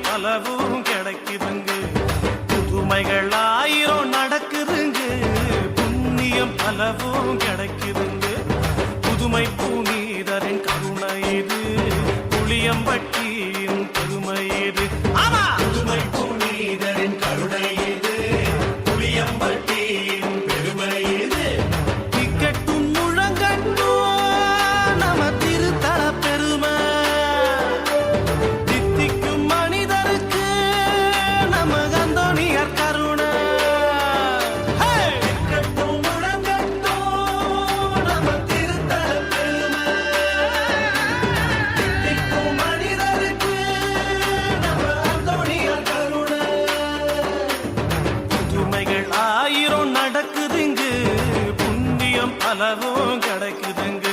பலவும் கிடைக்குதுங்க, புதுமைகள் ஆயிரம் நடக்குதுங்க, புண்ணியம் பலவும் கிடைக்குதுங்க. புதுமை புனிதரின் கருணை இது, புளியம்பட்டியின் பெருமை இது. ஆமா, புதுமை புனிதரின் கருணை இது, புளியம்பட்டியின் பெருமை இது. திக்கட்டும் முழங்கட்டும் நம திருத்தல பெருமை, பலவும் கிடைக்குதுங்க.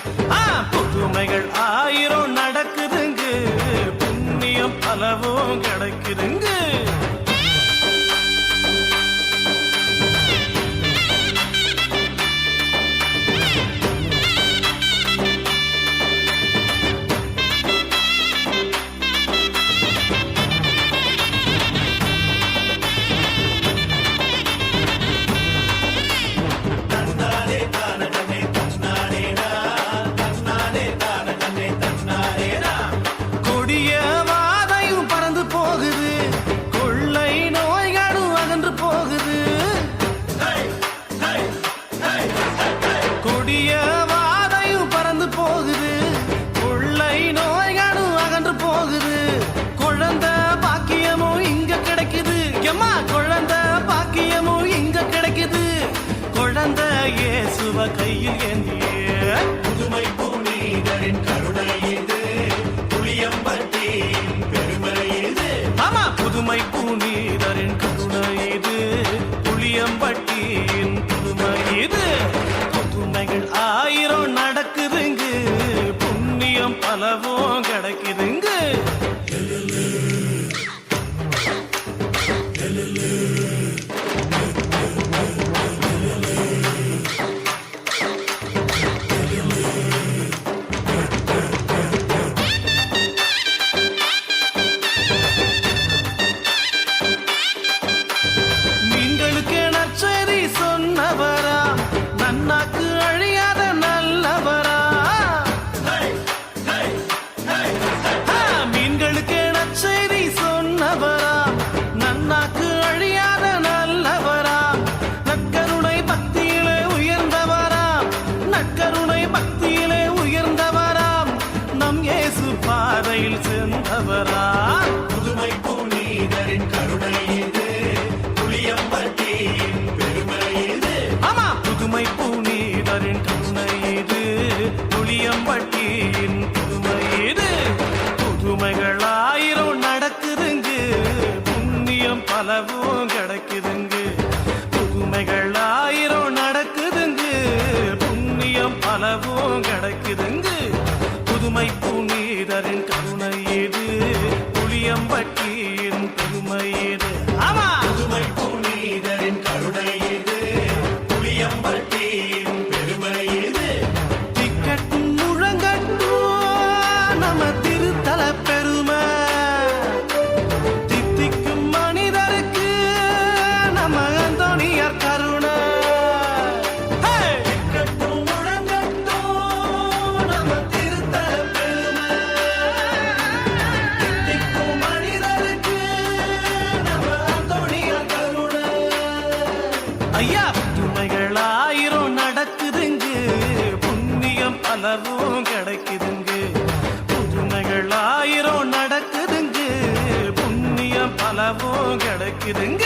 புதுமைகள் ஆயிரம் நடக்குதுங்க, புண்ணியம் பலவும் கிடைக்குதுங்க. குழந்தை இயேசுவ கையில் ஏந்திய புதுமை புனிதரின் கருணை இது, புளியம்பட்டியின் பெருமை இது. ஆமா, புதுமை புனிதரின் கருணை இது, புளியம்பட்டியின் பெருமை இது. புதுமைகள் ஆயிரம் நடக்குதுங்க, புண்ணியம் பலவும் கிடைக்குதுங்க. ஐயா புதுமைகள் ஆயிரம் நடக்குதுங்க புண்ணியம் பலவும் கிடைக்குதுங்க புதுமைகள் ஆயிரம் நடக்குதுங்க புண்ணியம் பலவும் கிடைக்குதுங்க